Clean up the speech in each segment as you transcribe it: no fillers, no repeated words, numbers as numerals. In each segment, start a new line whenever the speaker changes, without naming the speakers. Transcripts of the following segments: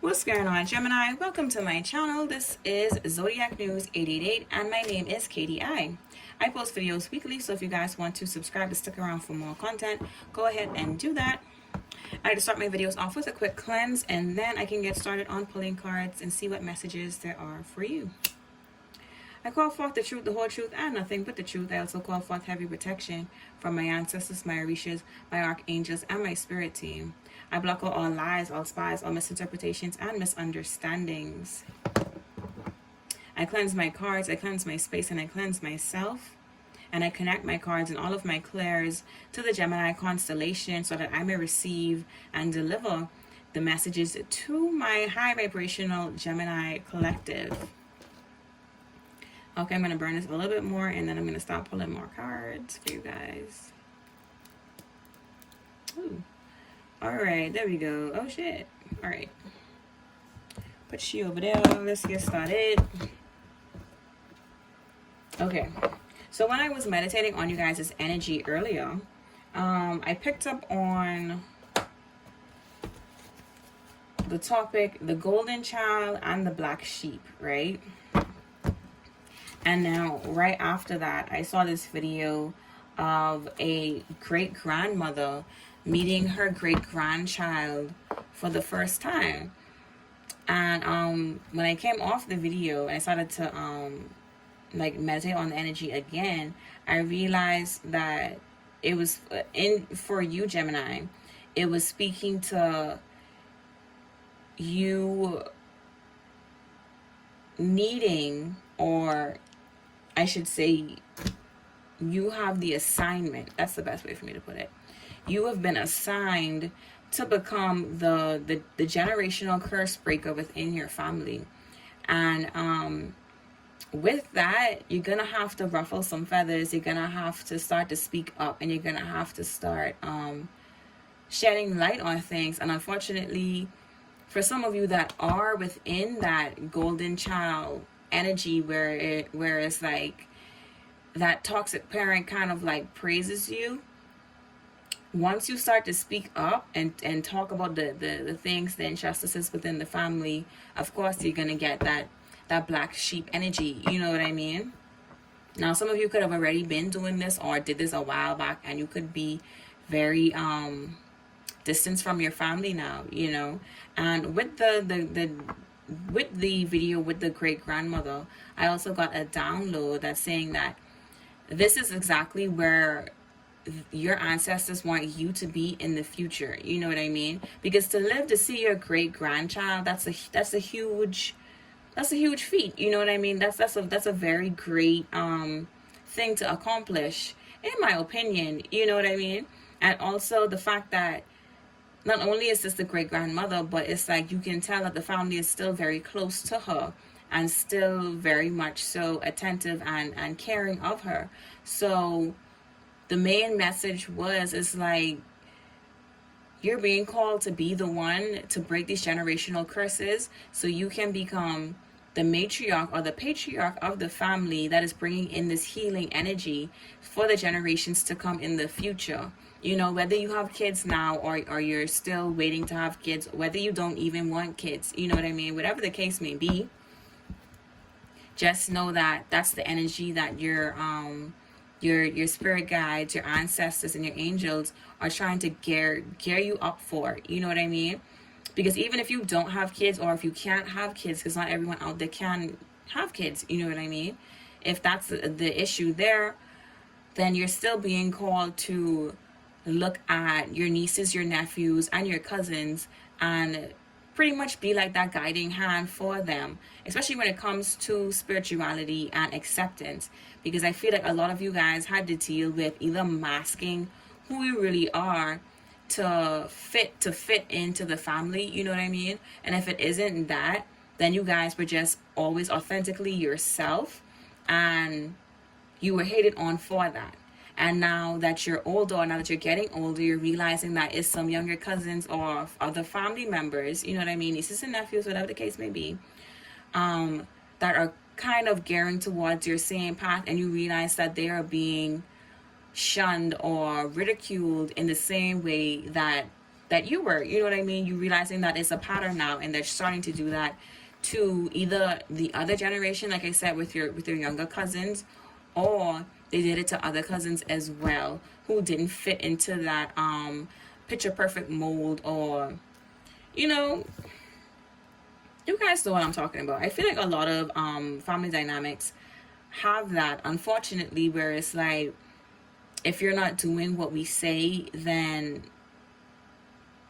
What's going on, Gemini? Welcome to my channel. This is Zodiac News 888 and my name is KDI. I post videos weekly, so if you guys want to subscribe to stick around for more content, go ahead and do that. I like to start my videos off with a quick cleanse and then I can get started on pulling cards and see what messages there are for you. I call forth the truth, the whole truth, and nothing but the truth. I also call forth heavy protection from my ancestors, my orishas, my archangels, and my spirit team. I block out all lies, all spies, all misinterpretations, and misunderstandings. I cleanse my cards, I cleanse my space, and I cleanse myself. And I connect my cards and all of my clairs to the Gemini constellation so that I may receive and deliver the messages to my high vibrational Gemini collective. Okay, I'm going to burn this a little bit more and then I'm going to stop pulling more cards for you guys. Ooh. Alright, there we go. Oh shit. Alright. Put you over there. Let's get started. Okay. So when I was meditating on you guys' energy earlier, I picked up on the topic, the golden child and the black sheep, right? And now, right after that, I saw this video of a great-grandmother meeting her great-grandchild for the first time. And when I came off the video and I started to meditate on the energy again, I realized that it was for you, Gemini, it was speaking to you needing, or I should say, you have the assignment. That's the best way for me to put it. You have been assigned to become the generational curse breaker within your family. And with that, you're going to have to ruffle some feathers. You're going to have to start to speak up. And you're going to have to start shedding light on things. And unfortunately, for some of you that are within that golden child energy where it's like that toxic parent kind of like praises you, once you start to speak up and talk about the things, the injustices within the family, of course you're gonna get that black sheep energy. You know what I mean? Now some of you could have already been doing this or did this a while back, and you could be very distance from your family now, you know. And with with the video with the great-grandmother, I also got a download that's saying that this is exactly where your ancestors want you to be in the future. You know what I mean? Because to live to see your great-grandchild, that's a huge feat. You know what I mean? That's a very great thing to accomplish, in my opinion. You know what I mean? And also the fact that not only is this the great-grandmother, but it's like you can tell that the family is still very close to her and still very much so attentive and caring of her. So the main message is like, you're being called to be the one to break these generational curses so you can become the matriarch or the patriarch of the family that is bringing in this healing energy for the generations to come in the future. You know, whether you have kids now or you're still waiting to have kids, whether you don't even want kids, you know what I mean? Whatever the case may be, just know that that's the energy that your spirit guides, your ancestors, and your angels are trying to gear you up for. You know what I mean? Because even if you don't have kids, or if you can't have kids, because not everyone out there can have kids, you know what I mean? If that's the issue there, then you're still being called to look at your nieces, your nephews, and your cousins and pretty much be like that guiding hand for them, especially when it comes to spirituality and acceptance. Because I feel like a lot of you guys had to deal with either masking who you really are to fit into the family, you know what I mean? And if it isn't that, then you guys were just always authentically yourself and you were hated on for that. And now that you're older, or now that you're getting older, you're realizing that it's some younger cousins or other family members, you know what I mean, nieces and nephews, whatever the case may be, that are kind of gearing towards your same path, and you realize that they are being shunned or ridiculed in the same way that that you were. You know what I mean? You realizing that it's a pattern now, and they're starting to do that to either the other generation, like I said, with your younger cousins, or they did it to other cousins as well who didn't fit into that picture perfect mold, or you know, you guys know what I'm talking about. I feel like a lot of family dynamics have that, unfortunately, where it's like, if you're not doing what we say, then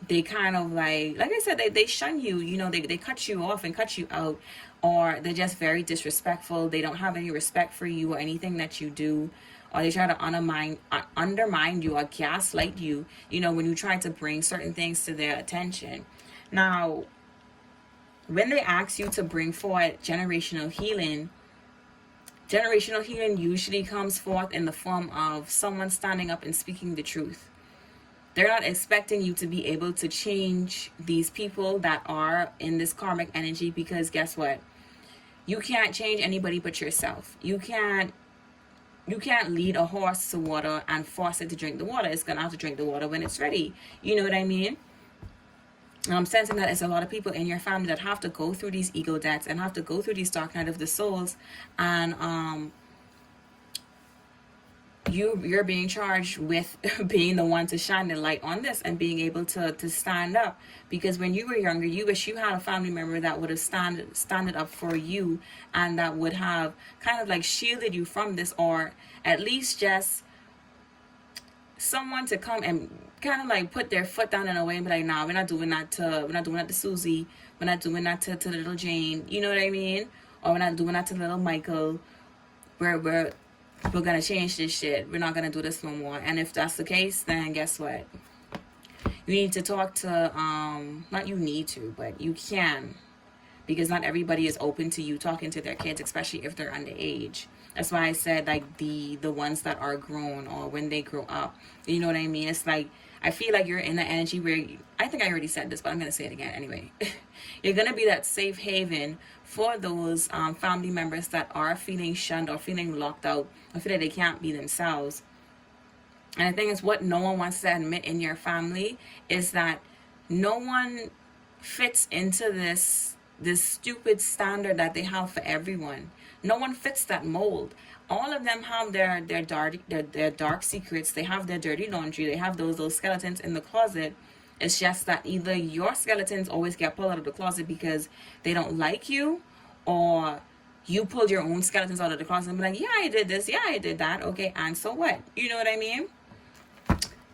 they kind of like I said, they shun you, you know, they cut you off and cut you out, or they're just very disrespectful. They don't have any respect for you or anything that you do, or they try to undermine you or gaslight you, you know, when you try to bring certain things to their attention. Now, when they ask you to bring forward generational healing usually comes forth in the form of someone standing up and speaking the truth. They're not expecting you to be able to change these people that are in this karmic energy, because guess what? You can't change anybody but yourself. You can't lead a horse to water and force it to drink the water. It's gonna have to drink the water when it's ready. You know what I mean? And I'm sensing that it's a lot of people in your family that have to go through these ego deaths and have to go through these dark night of the souls, and you're being charged with being the one to shine the light on this and being able to stand up, because when you were younger, you wish you had a family member that would have standed up for you, and that would have kind of like shielded you from this, or at least just someone to come and kind of like put their foot down in a way and be like, nah, we're not doing that to Susie, we're not doing that to little Jane, you know what I mean? Or we're not doing that to little Michael. We're gonna change this shit. We're not gonna do this no more. And if that's the case, then guess what? You need to talk to not you need to, but you can, because not everybody is open to you talking to their kids, especially if they're underage. That's why I said like the ones that are grown, or when they grow up. You know what I mean? It's like, I feel like you're in the energy where I think I already said this, but I'm gonna say it again anyway. You're gonna be that safe haven for those family members that are feeling shunned or feeling locked out, or feel like they can't be themselves. And the thing is, what no one wants to admit in your family is that no one fits into this stupid standard that they have for everyone. No one fits that mold. All of them have their dark secrets. They have their dirty laundry. They have those skeletons in the closet. It's just that either your skeletons always get pulled out of the closet because they don't like you, or you pulled your own skeletons out of the closet and be like, yeah, I did this, yeah, I did that, okay, and so what? You know what I mean?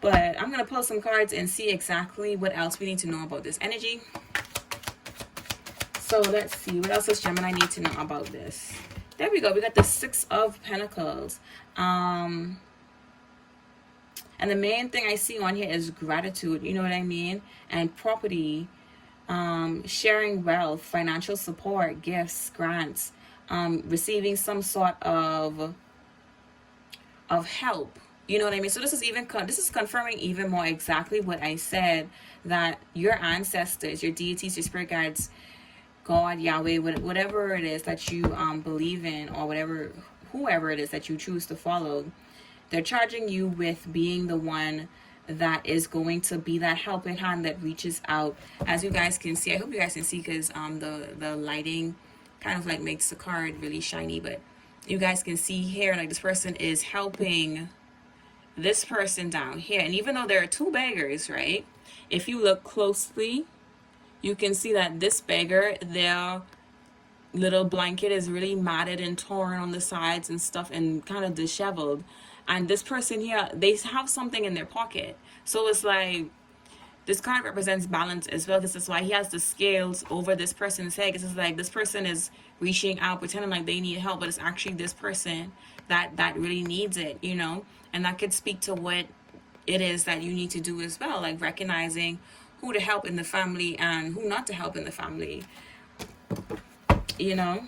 But I'm going to pull some cards and see exactly what else we need to know about this energy. So let's see, what else does Gemini need to know about this? There we go. We got the Six of Pentacles. And the main thing I see on here is gratitude, you know what I mean? And property, sharing wealth, financial support, gifts, grants, receiving some sort of help. You know what I mean? So this is confirming even more exactly what I said, that your ancestors, your deities, your spirit guides, God, Yahweh, whatever it is that you believe in, or whoever it is that you choose to follow, they're charging you with being the one that is going to be that helping hand that reaches out. As you guys can see, I hope you guys can see, because the lighting kind of like makes the card really shiny, but you guys can see here, like this person is helping this person down here. And even though there are two beggars, right? If you look closely, you can see that this beggar, their little blanket is really matted and torn on the sides and stuff, and kind of disheveled. And this person here, they have something in their pocket. So it's like, this card represents balance as well. This is why he has the scales over this person's head. Because it's like, this person is reaching out, pretending like they need help, but it's actually this person that really needs it, you know? And that could speak to what it is that you need to do as well. Like recognizing who to help in the family and who not to help in the family, you know?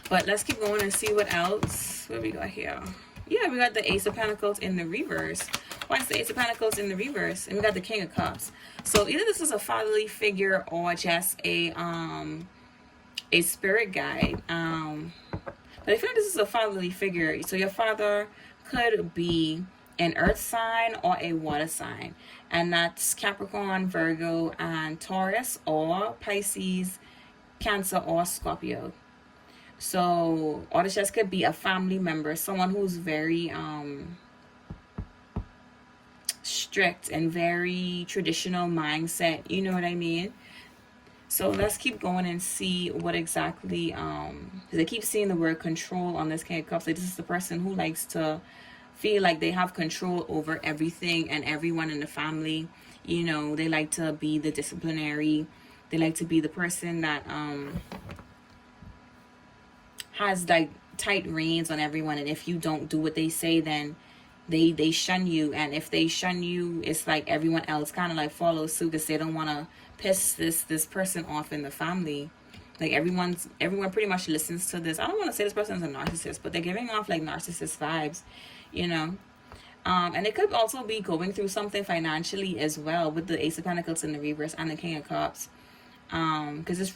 But let's keep going and see what else. What we got here? Yeah, we got the Ace of Pentacles in the reverse. Why is the Ace of Pentacles in the reverse? And we got the King of Cups. So either this is a fatherly figure or just a spirit guide. But I feel like this is a fatherly figure. So your father could be an earth sign or a water sign. and that's Capricorn, Virgo, and Taurus, or Pisces, Cancer, or Scorpio. So, or this just could be a family member, someone who's very strict and very traditional mindset. You know what I mean? So let's keep going and see what exactly, because I keep seeing the word control on this King of Cups. Like, this is the person who likes to feel like they have control over everything and everyone in the family. You know, they like to be the disciplinary. They like to be the person that has like tight reins on everyone, and if you don't do what they say, then they shun you, and if they shun you, it's like everyone else kind of like follows suit because they don't want to piss this person off in the family. Like everyone pretty much listens to this. I don't want to say this person's a narcissist, but they're giving off like narcissist vibes, you know. And it could also be going through something financially as well with the Ace of Pentacles in the reverse and the King of Cups. Because it's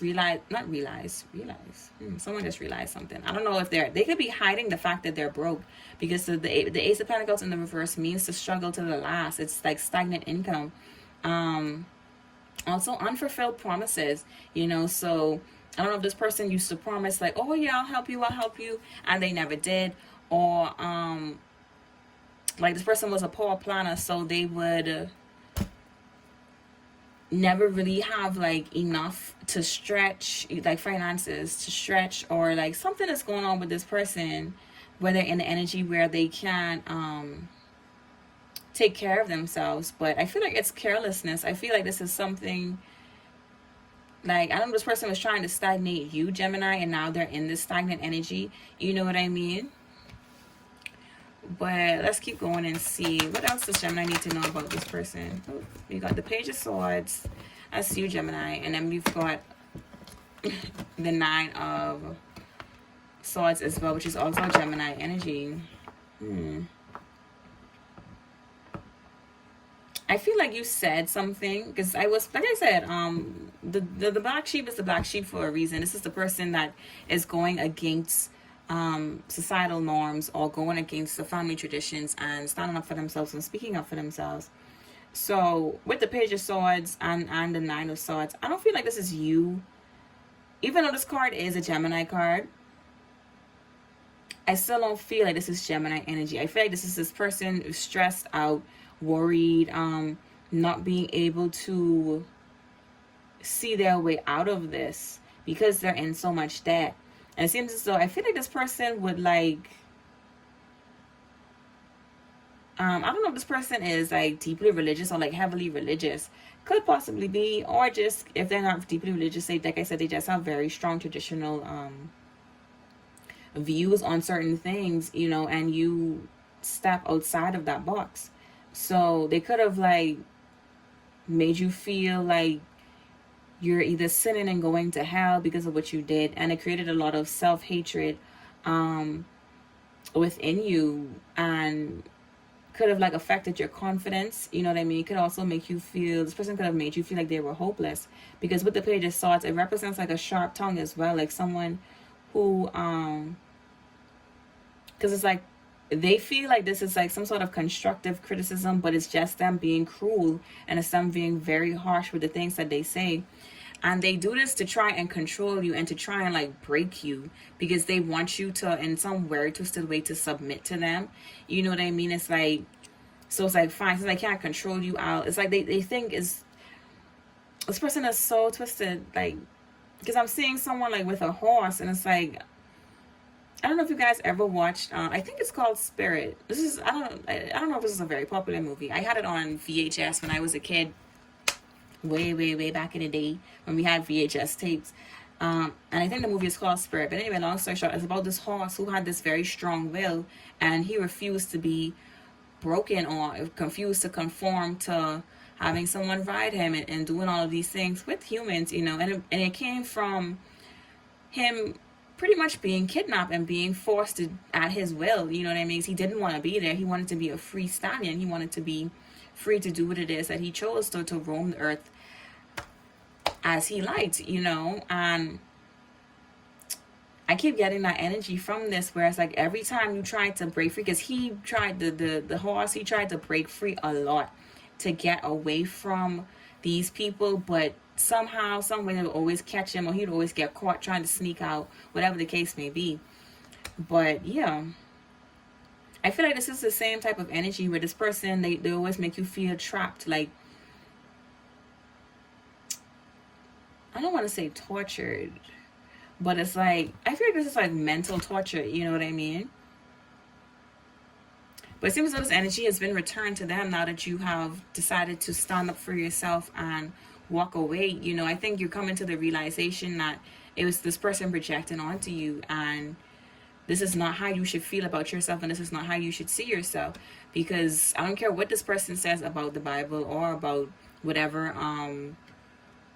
someone just realized something. I don't know if they could be hiding the fact that they're broke, because the Ace of Pentacles in the reverse means to struggle to the last. It's like stagnant income. Also unfulfilled promises, you know. So I don't know if this person used to promise like, oh yeah, I'll help you, and they never did. Or like this person was a poor planner, so they would never really have like enough to stretch, like finances to stretch, or like something is going on with this person where they're in the energy where they can't take care of themselves. But I feel like it's carelessness. I feel like this is something like, I don't know, this person was trying to stagnate you, Gemini, and now they're in this stagnant energy. You know what I mean? But let's keep going and see what else does Gemini need to know about this person. Oh, you got the Page of Swords. That's you, Gemini. And then we've got the Nine of Swords as well, which is also Gemini energy. I feel like you said something, because I was, like I said, the black sheep is the black sheep for a reason. This is the person that is going against societal norms, or going against the family traditions and standing up for themselves and speaking up for themselves. So with the Page of Swords and the Nine of Swords, I don't feel like this is you. Even though this card is a Gemini card, I still don't feel like this is Gemini energy. I feel like this is this person who's stressed out, worried, not being able to see their way out of this because they're in so much debt. And it seems as though, I feel like this person would like, I don't know if this person is like deeply religious or like heavily religious. Could possibly be. Or just, if they're not deeply religious, like I said, they just have very strong traditional views on certain things, you know, and you step outside of that box. So they could have like made you feel like you're either sinning and going to hell because of what you did, and it created a lot of self-hatred within you, and could have like affected your confidence. You know what I mean? It could also make you feel, this person could have made you feel like they were hopeless, because with the Page of Swords, it represents like a sharp tongue as well, like someone who because it's like they feel like this is like some sort of constructive criticism, but it's just them being cruel, and it's them being very harsh with the things that they say. And they do this to try and control you and to try and like break you, because they want you to, in some very twisted way, to submit to them. You know what I mean? It's like, so it's like, fine, since I can't control you out, it's like they think is, this person is so twisted, like, because I'm seeing someone like with a horse, and it's like, I don't know if you guys ever watched, I think it's called Spirit. This is, I don't know if this is a very popular movie. I had it on VHS when I was a kid, way back in the day when we had VHS tapes. And I think the movie is called Spirit. But anyway, long story short, it's about this horse who had this very strong will, and he refused to be broken or confused to conform to having someone ride him, and doing all of these things with humans, you know. And it came from him pretty much being kidnapped and being forced to, at his will, you know what I mean? He didn't want to be there. He wanted to be a free stallion. He wanted to be free to do what it is that he chose to roam the earth as he liked, you know. And I keep getting that energy from this, where it's like every time you try to break free, because he tried, the horse, he tried to break free a lot to get away from these people, but somehow, some way, they would always catch him, or he'd always get caught trying to sneak out, whatever the case may be. But yeah, I feel like this is the same type of energy where this person, they always make you feel trapped. Like, I don't want to say tortured, but it's like, I feel like this is like mental torture, you know what I mean? But it seems as though this energy has been returned to them now that you have decided to stand up for yourself and walk away. You know, I think you're coming to the realization that it was this person projecting onto you, and this is not how you should feel about yourself, and this is not how you should see yourself. Because I don't care what this person says about the Bible or about whatever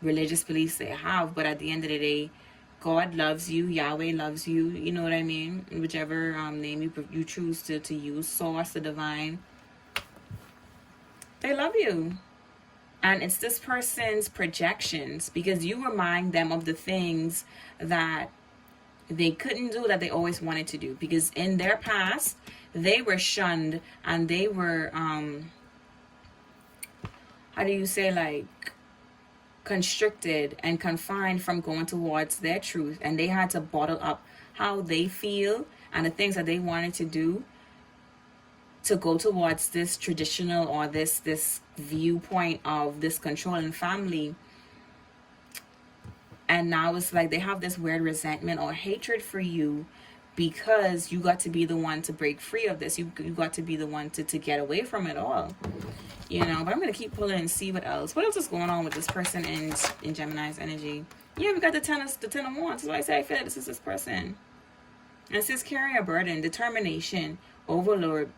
religious beliefs they have, but at the end of the day, God loves you, Yahweh loves you, you know what I mean? Whichever name you choose to use, Source, the Divine, they love you. And it's this person's projections, because you remind them of the things that they couldn't do that they always wanted to do. Because in their past, they were shunned, and they were, how do you say, like, constricted and confined from going towards their truth, and they had to bottle up how they feel and the things that they wanted to do to go towards this traditional or this viewpoint of this controlling family. And now it's like they have this weird resentment or hatred for you because you got to be the one to break free of this. You got to be the one to get away from it all. You know, but I'm going to keep pulling and see what else. What else is going on with this person in Gemini's energy? Yeah, we got the ten of Wands. That's why I say I feel like this is this person. And it says carrying a burden, determination, overload,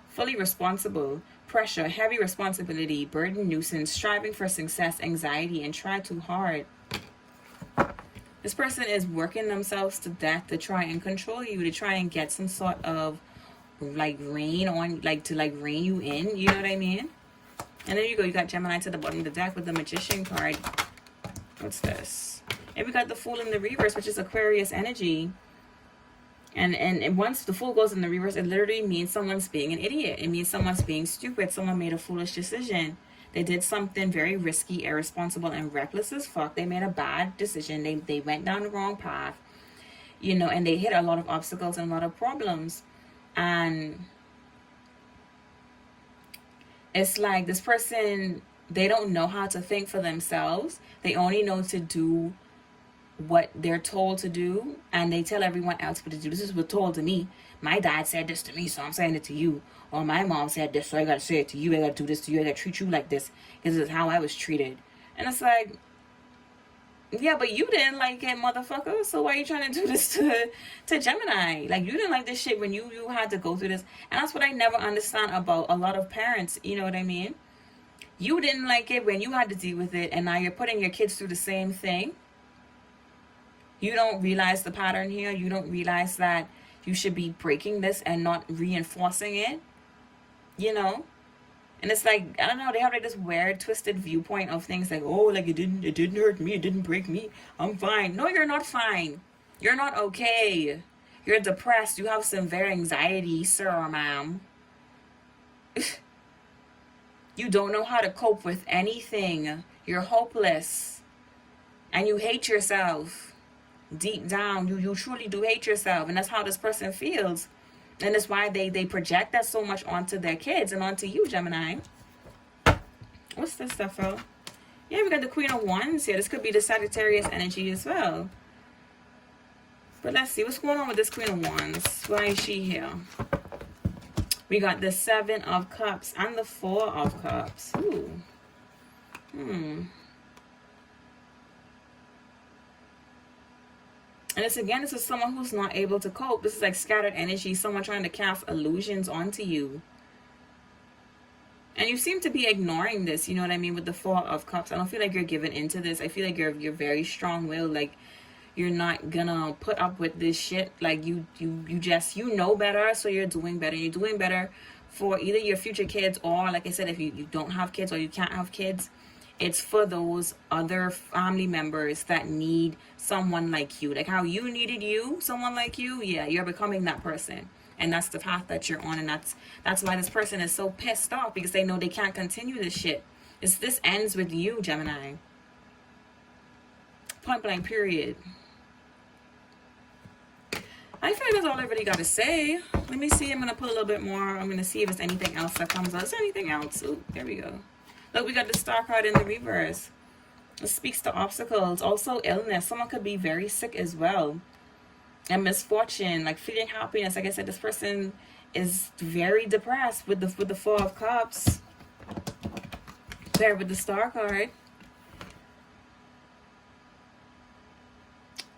fully responsible, pressure, heavy responsibility, burden, nuisance, striving for success, anxiety, and try too hard. This person is working themselves to death to try and control you, to try and get some sort of like rein on, like to like rein you in, you know what I mean? And there you go, you got Gemini to the bottom of the deck with the Magician card. What's this? And we got the Fool in the reverse, which is Aquarius energy. And once the Fool goes in the reverse, it literally means someone's being an idiot. It means someone's being stupid. Someone made a foolish decision. They did something very risky, irresponsible, and reckless as fuck. They made a bad decision. They went down the wrong path, you know, and they hit a lot of obstacles and a lot of problems. And it's like this person, they don't know how to think for themselves. They only know to do what they're told to do, and they tell everyone else what to do. This is what told to me. My dad said this to me, so I'm saying it to you. Or my mom said this, so I gotta say it to you. I gotta do this to you. I gotta treat you like this because this is how I was treated. And it's like, yeah, but you didn't like it, motherfucker. So why are you trying to do this to Gemini? Like, you didn't like this shit when you had to go through this. And that's what I never understand about a lot of parents. You know what I mean? You didn't like it when you had to deal with it, and now you're putting your kids through the same thing. You don't realize the pattern here. You don't realize that you should be breaking this and not reinforcing it. You know? And it's like, I don't know, they have like this weird twisted viewpoint of things like, oh, like it didn't hurt me, it didn't break me, I'm fine. No, you're not fine. You're not okay. You're depressed. You have severe anxiety, sir or ma'am. You don't know how to cope with anything. You're hopeless. And you hate yourself. Deep down, you truly do hate yourself. And that's how this person feels. And that's why they project that so much onto their kids and onto you, Gemini. What's this stuff, though? Yeah, we got the Queen of Wands here. This could be the Sagittarius energy as well. But let's see. What's going on with this Queen of Wands? Why is she here? We got the Seven of Cups and the Four of Cups. Ooh. And this is someone who's not able to cope. This is like scattered energy, someone trying to cast illusions onto you. And you seem to be ignoring this, you know what I mean, with the Four of Cups. I don't feel like you're giving into this. I feel like you're very strong-willed. Like, you're not gonna put up with this shit. Like, you know better, so you're doing better. You're doing better for either your future kids, or, like I said, if you don't have kids or you can't have kids, it's for those other family members that need someone like you. Like how you needed someone like you. Yeah, you're becoming that person. And that's the path that you're on. And that's why this person is so pissed off, because they know they can't continue this shit. This ends with you, Gemini. Point blank, period. I feel like that's all I really got to say. Let me see. I'm going to put a little bit more. I'm going to see if there's anything else that comes out. Is there anything else? Ooh, there we go. Look, we got the star card in the reverse. It speaks to obstacles. Also illness. Someone could be very sick as well. And misfortune, like feeling happiness. Like I said, this person is very depressed with the Four of Cups. There with the star card.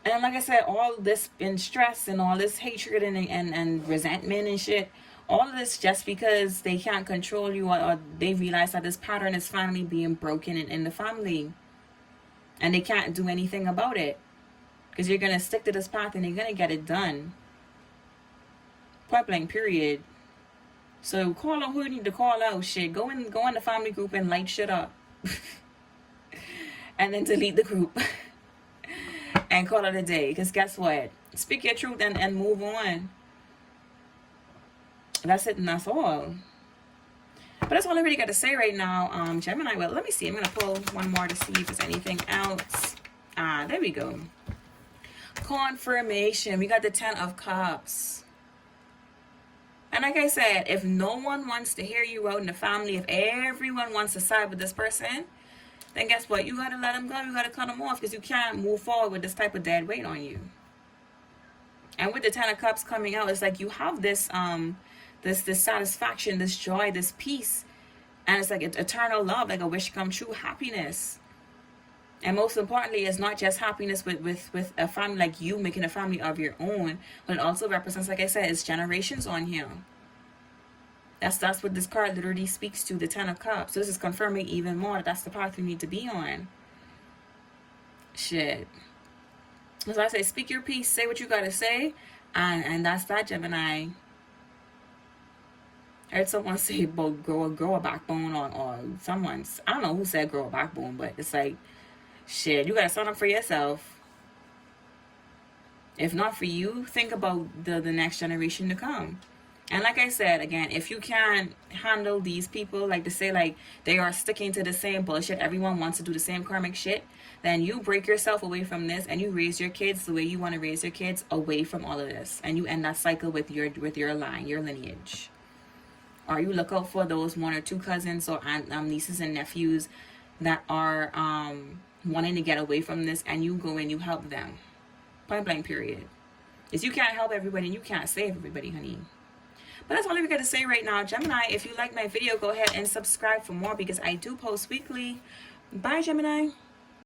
And like I said, all this in stress and all this hatred and resentment and shit, all of this just because they can't control you, or they realize that this pattern is finally being broken in the family. And they can't do anything about it. Because you're going to stick to this path and you're going to get it done. Point blank, period. So call out who you need to call out, shit. Go in the family group and light shit up. And then delete the group. And call it a day. Because guess what? Speak your truth and move on. That's it and that's all. But that's all I really got to say right now, Gemini. Well, let me see. I'm going to pull one more to see if there's anything else. There we go. Confirmation. We got the 10 of Cups. And like I said, if no one wants to hear you out in the family, if everyone wants to side with this person, then guess what? You got to let them go. You got to cut them off, because you can't move forward with this type of dead weight on you. And with the 10 of Cups coming out, it's like you have this this satisfaction, this joy, this peace. And it's like eternal love, like a wish come true, happiness. And most importantly, it's not just happiness with a family, like you making a family of your own, but it also represents, like I said, it's generations on here. That's what this card literally speaks to, the 10 of Cups. So this is confirming even more that's the path you need to be on. Shit. So I say, speak your piece, say what you gotta say, and that's that, Gemini. I heard someone say about grow a backbone, or someone's, I don't know who said grow a backbone, but it's like, shit, you gotta stand up for yourself. If not for you, think about the next generation to come. And like I said, again, if you can't handle these people, like to say, like, they are sticking to the same bullshit, everyone wants to do the same karmic shit, then you break yourself away from this and you raise your kids the way you want to raise your kids, away from all of this. And you end that cycle with your line, your lineage. Or you look out for those 1 or 2 cousins or nieces and nephews that are wanting to get away from this, and you go and you help them. Point blank, period. Because you can't help everybody and you can't save everybody, honey. But that's all I've got to say right now, Gemini. If you like my video, go ahead and subscribe for more, because I do post weekly. Bye, Gemini.